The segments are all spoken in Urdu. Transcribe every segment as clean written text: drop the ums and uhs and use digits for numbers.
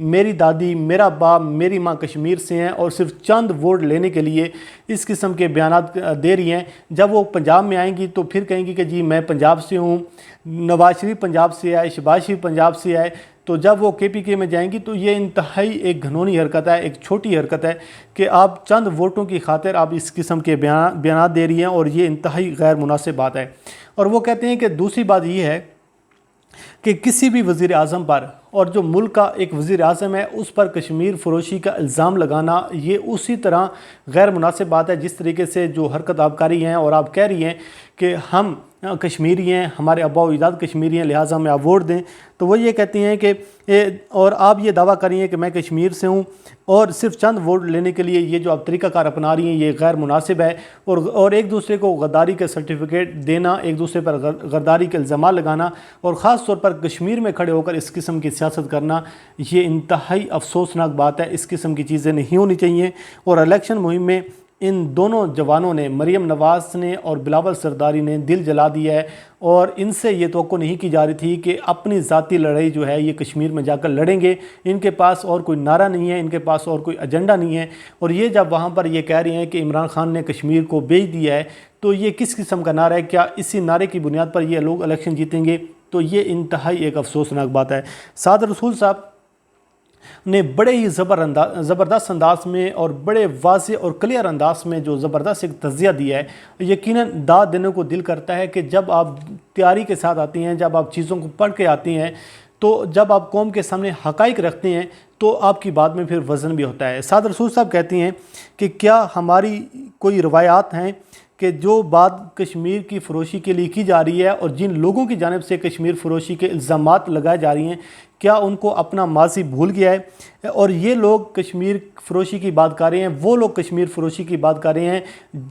میری دادی میرا باپ میری ماں کشمیر سے ہیں اور صرف چند ووٹ لینے کے لیے اس قسم کے بیانات دے رہی ہیں۔ جب وہ پنجاب میں آئیں گی تو پھر کہیں گی کہ جی میں پنجاب سے ہوں، نواز شریف پنجاب سے آئے، شہباز شریف پنجاب سے آئے۔ تو جب وہ KPK میں جائیں گی تو یہ انتہائی ایک گھنونی حرکت ہے، ایک چھوٹی حرکت ہے کہ آپ چند ووٹوں کی خاطر آپ اس قسم کے بیانات دے رہی ہیں، اور یہ انتہائی غیر مناسب بات ہے۔ اور وہ کہتے ہیں کہ دوسری بات یہ ہے کہ کسی بھی وزیر اعظم پر، اور جو ملک کا ایک وزیر اعظم ہے، اس پر کشمیر فروشی کا الزام لگانا یہ اسی طرح غیر مناسب بات ہے جس طریقے سے جو حرکت آپ کر رہی ہیں اور آپ کہہ رہی ہیں کہ ہم کشمیری ہیں، ہمارے آباء و اجداد کشمیری ہیں، لہٰذا ہمیں آپ ووٹ دیں۔ تو وہ یہ کہتی ہیں کہ اور آپ یہ دعویٰ کر رہی ہیں کہ میں کشمیر سے ہوں، اور صرف چند ووٹ لینے کے لیے یہ جو آپ طریقہ کار اپنا رہی ہیں یہ غیر مناسب ہے، اور ایک دوسرے کو غداری کے سرٹیفکیٹ دینا، ایک دوسرے پر غداری کے الزامات لگانا، اور خاص طور پر کشمیر میں کھڑے ہو کر اس قسم کی سیاست کرنا، یہ انتہائی افسوسناک بات ہے۔ اس قسم کی چیزیں نہیں ہونی چاہیے۔ اور الیکشن مہم میں ان دونوں جوانوں نے، مریم نواز نے اور بلاول سرداری نے، دل جلا دیا ہے، اور ان سے یہ توقع نہیں کی جا رہی تھی کہ اپنی ذاتی لڑائی جو ہے یہ کشمیر میں جا کر لڑیں گے۔ ان کے پاس اور کوئی نعرہ نہیں ہے، ان کے پاس اور کوئی ایجنڈا نہیں ہے، اور یہ جب وہاں پر یہ کہہ رہی ہیں کہ عمران خان نے کشمیر کو بیچ دیا ہے، تو یہ کس قسم کا نعرہ ہے؟ کیا اسی نعرے کی بنیاد پر یہ لوگ الیکشن جیتیں گے؟ تو یہ انتہائی ایک افسوسناک بات ہے۔ سعد رسول صاحب نے بڑے ہی زبردست انداز میں اور بڑے واضح اور کلیئر انداز میں جو زبردست ایک تجزیہ دیا ہے، یقیناً داد دینے کو دل کرتا ہے کہ جب آپ تیاری کے ساتھ آتی ہیں، جب آپ چیزوں کو پڑھ کے آتی ہیں، تو جب آپ قوم کے سامنے حقائق رکھتے ہیں تو آپ کی بات میں پھر وزن بھی ہوتا ہے۔ سعد رسول صاحب کہتی ہیں کہ کیا ہماری کوئی روایات ہیں کہ جو بات کشمیر کی فروشی کے لیے کی جا رہی ہے اور جن لوگوں کی جانب سے کشمیر فروشی کے الزامات لگائے جا رہی ہیں، کیا ان کو اپنا ماضی بھول گیا ہے؟ اور یہ لوگ کشمیر فروشی کی بات کر رہے ہیں، وہ لوگ کشمیر فروشی کی بات کر رہے ہیں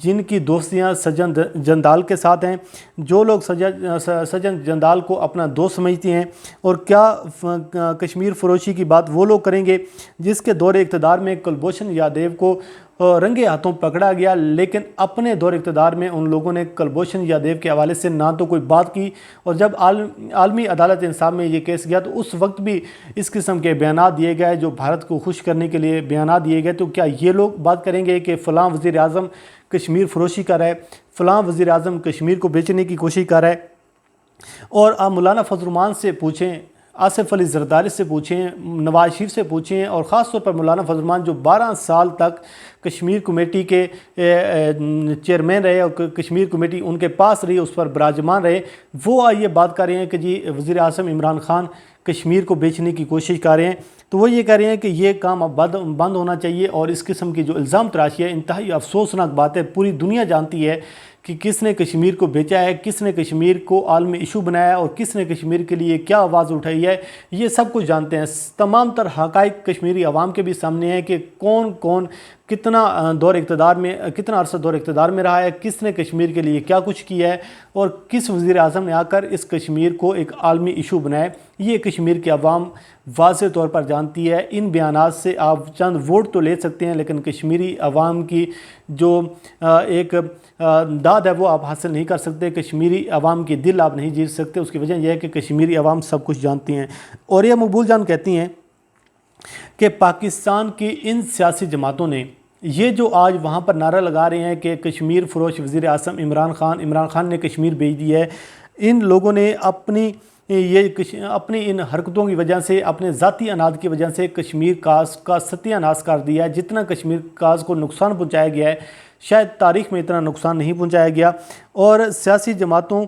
جن کی دوستیاں سجن جندال کے ساتھ ہیں، جو لوگ سجن جندال کو اپنا دوست سمجھتے ہیں، اور کیا کشمیر فروشی کی بات وہ لوگ کریں گے جس کے دور اقتدار میں کلبھوشن یادیو کو رنگے ہاتھوں پکڑا گیا، لیکن اپنے دور اقتدار میں ان لوگوں نے کلبھوشن یادیو کے حوالے سے نہ تو کوئی بات کی، اور جب عالمی عدالت انصاف میں یہ کیس گیا تو اس وقت بھی اس قسم کے بیانات دیے گئے جو بھارت کو خوش کرنے کے لیے بیانات دیے گئے۔ تو کیا یہ لوگ بات کریں گے کہ فلاں وزیر اعظم کشمیر فروشی کر رہا ہے، فلاں وزیر اعظم کشمیر کو بیچنے کی کوشش کر رہا ہے؟ اور آپ مولانا فضل الرحمان سے پوچھیں، آصف علی زرداری سے پوچھیں، نواز شریف سے پوچھیں، اور خاص طور پر مولانا فضل الرحمان جو 12 سال تک کشمیر کمیٹی کے چیئرمین رہے اور کشمیر کمیٹی ان کے پاس رہی، اس پر براجمان رہے، وہ آئیے بات کر رہے ہیں کہ جی وزیر اعظم عمران خان کشمیر کو بیچنے کی کوشش کر رہے ہیں۔ تو وہ یہ کہہ رہے ہیں کہ یہ کام اب بند ہونا چاہیے، اور اس قسم کی جو الزام تراشی ہے انتہائی افسوسناک بات ہے۔ پوری دنیا جانتی ہے کہ کس نے کشمیر کو بیچا ہے، کس نے کشمیر کو عالمی ایشو بنایا ہے، اور کس نے کشمیر کے لیے کیا آواز اٹھائی ہے، یہ سب کچھ جانتے ہیں۔ تمام تر حقائق کشمیری عوام کے بھی سامنے ہیں کہ کون کتنا عرصہ دور اقتدار میں رہا ہے، کس نے کشمیر کے لیے کیا کچھ کیا ہے، اور کس وزیر اعظم نے آ کر اس کشمیر کو ایک عالمی ایشو بنایا ہے۔ یہ کشمیر کی عوام واضح طور پر جانتی ہے۔ ان بیانات سے آپ چند ووٹ تو لے سکتے ہیں، لیکن کشمیری عوام کی جو ایک داد ہے وہ آپ حاصل نہیں کر سکتے، کشمیری عوام کی دل آپ نہیں جیت سکتے۔ اس کی وجہ یہ ہے کہ کشمیری عوام سب کچھ جانتی ہیں۔ اور یہ مقبول جان کہتی ہیں کہ پاکستان کی ان سیاسی جماعتوں نے یہ جو آج وہاں پر نعرہ لگا رہے ہیں کہ کشمیر فروش وزیر اعظم عمران خان نے کشمیر بھیج دی ہے، ان لوگوں نے اپنی ان حرکتوں کی وجہ سے، اپنے ذاتی اناد کی وجہ سے کشمیر کاز کا ستیہ ناش کر دیا ہے۔ جتنا کشمیر کاز کو نقصان پہنچایا گیا ہے شاید تاریخ میں اتنا نقصان نہیں پہنچایا گیا۔ اور سیاسی جماعتوں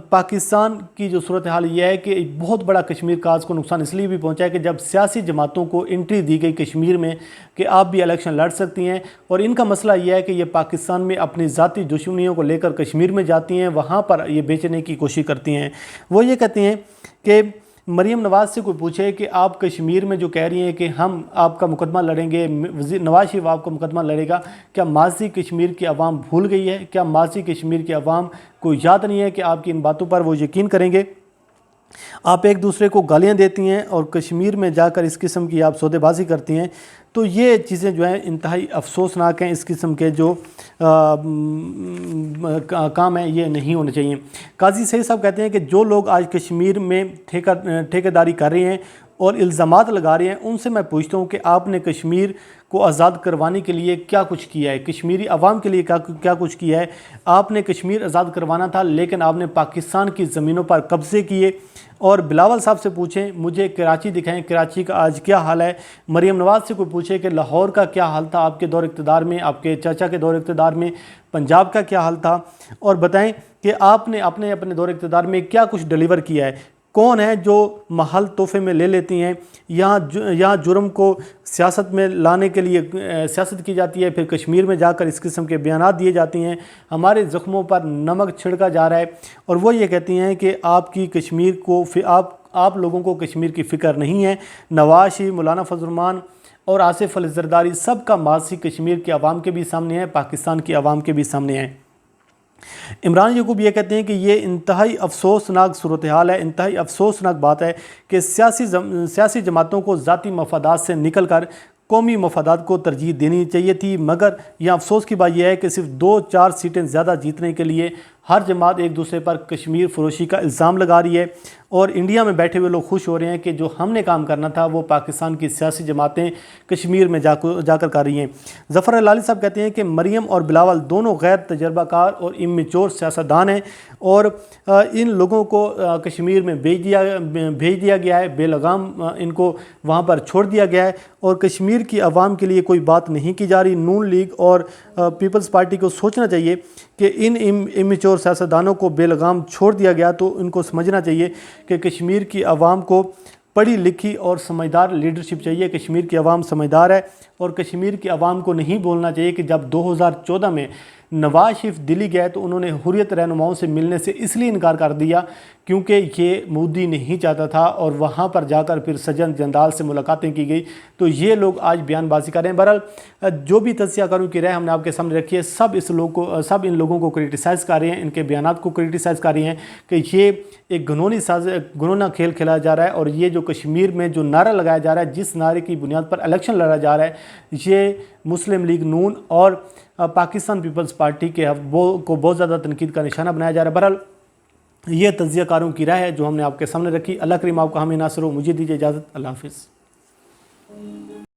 پاکستان کی جو صورتحال یہ ہے کہ بہت بڑا کشمیر کاز کو نقصان اس لیے بھی پہنچا ہے کہ جب سیاسی جماعتوں کو انٹری دی گئی کشمیر میں کہ آپ بھی الیکشن لڑ سکتی ہیں، اور ان کا مسئلہ یہ ہے کہ یہ پاکستان میں اپنی ذاتی دشمنیوں کو لے کر کشمیر میں جاتی ہیں، وہاں پر یہ بیچنے کی کوشش کرتی ہیں۔ وہ یہ کہتے ہیں کہ مریم نواز سے کوئی پوچھے کہ آپ کشمیر میں جو کہہ رہی ہیں کہ ہم آپ کا مقدمہ لڑیں گے، نواز شریف آپ کا مقدمہ لڑے گا، کیا ماضی کشمیر کی عوام بھول گئی ہے؟ کیا ماضی کشمیر کی عوام کو یاد نہیں ہے کہ آپ کی ان باتوں پر وہ یقین کریں گے؟ آپ ایک دوسرے کو گالیاں دیتی ہیں اور کشمیر میں جا کر اس قسم کی آپ سودے بازی کرتی ہیں، تو یہ چیزیں جو ہیں انتہائی افسوسناک ہیں۔ اس قسم کے جو کام ہیں یہ نہیں ہونے چاہیے۔ قاضی سعید صاحب کہتے ہیں کہ جو لوگ آج کشمیر میں ٹھیکیداری کر رہے ہیں اور الزامات لگا رہے ہیں، ان سے میں پوچھتا ہوں کہ آپ نے کشمیر کو آزاد کروانے کے لیے کیا کچھ کیا ہے، کشمیری عوام کے لیے کیا کچھ کیا ہے؟ آپ نے کشمیر آزاد کروانا تھا لیکن آپ نے پاکستان کی زمینوں پر قبضے کیے۔ اور بلاول صاحب سے پوچھیں، مجھے کراچی دکھائیں، کراچی کا آج کیا حال ہے۔ مریم نواز سے کوئی پوچھے کہ لاہور کا کیا حال تھا آپ کے دور اقتدار میں، آپ کے چاچا کے دور اقتدار میں، پنجاب کا کیا حال تھا، اور بتائیں کہ آپ نے اپنے دور اقتدار میں کیا کچھ ڈیلیور کیا ہے۔ کون ہیں جو محل تحفے میں لے لیتی ہیں، یہاں جرم کو سیاست میں لانے کے لیے سیاست کی جاتی ہے، پھر کشمیر میں جا کر اس قسم کے بیانات دیے جاتی ہیں، ہمارے زخموں پر نمک چھڑکا جا رہا ہے، اور وہ یہ کہتی ہیں کہ آپ کی کشمیر کو آپ لوگوں کو کشمیر کی فکر نہیں ہے۔ نواز شریف، مولانا فضل الرحمان اور آصف علی زرداری، سب کا ماضی کشمیر کے عوام کے بھی سامنے ہے، پاکستان کی عوام کے بھی سامنے ہے۔ عمران یعقوب یہ کہتے ہیں کہ یہ انتہائی افسوسناک صورتحال ہے، انتہائی افسوسناک بات ہے کہ سیاسی جماعتوں کو ذاتی مفادات سے نکل کر قومی مفادات کو ترجیح دینی چاہیے تھی، مگر یہاں افسوس کی بات یہ ہے کہ صرف 2-4 سیٹیں زیادہ جیتنے کے لیے ہر جماعت ایک دوسرے پر کشمیر فروشی کا الزام لگا رہی ہے، اور انڈیا میں بیٹھے ہوئے لوگ خوش ہو رہے ہیں کہ جو ہم نے کام کرنا تھا وہ پاکستان کی سیاسی جماعتیں کشمیر میں جا کر رہی ہیں۔ ظفر لالی صاحب کہتے ہیں کہ مریم اور بلاول دونوں غیر تجربہ کار اور امیچور سیاستدان ہیں، اور ان لوگوں کو کشمیر میں بھیج دیا گیا ہے، بے لگام ان کو وہاں پر چھوڑ دیا گیا ہے، اور کشمیر کی عوام کے لیے کوئی بات نہیں کی جا رہی۔ نون لیگ اور پیپلز پارٹی کو سوچنا چاہیے کہ ان امیچور سیاستدانوں کو بے لگام چھوڑ دیا گیا، تو ان کو سمجھنا چاہیے کہ کشمیر کی عوام کو پڑھی لکھی اور سمجھدار لیڈرشپ چاہیے۔ کشمیر کی عوام سمجھدار ہے، اور کشمیر کی عوام کو نہیں بولنا چاہیے کہ جب 2014 میں نواز شریف دلی گئے تو انہوں نے حریت رہنماؤں سے ملنے سے اس لیے انکار کر دیا کیونکہ یہ مودی نہیں چاہتا تھا، اور وہاں پر جا کر پھر سجن جندال سے ملاقاتیں کی گئی، تو یہ لوگ آج بیان بازی کر رہے ہیں۔ بہرحال جو بھی تجزیہ کاروں کی رائے ہم نے آپ کے سامنے رکھی ہے، سب ان لوگوں کو کرٹیسائز کر رہے ہیں، ان کے بیانات کو کرٹیسائز کر رہے ہیں کہ یہ ایک گھنونا کھیل کھیلا جا رہا ہے، اور یہ جو کشمیر میں جو نعرہ لگایا جا رہا ہے، جس نعرے کی بنیاد پر الیکشن لڑا جا رہا ہے، یہ مسلم لیگ نون اور پاکستان پیپلز پارٹی کو بہت زیادہ تنقید کا نشانہ بنایا جا رہا ہے۔ بہرحال یہ تجزیہ کاروں کی رائے ہے جو ہم نے آپ کے سامنے رکھی۔ اللہ کریم آپ کو ہمیں ناصر ہو، مجھے دیجیے اجازت، اللہ حافظ۔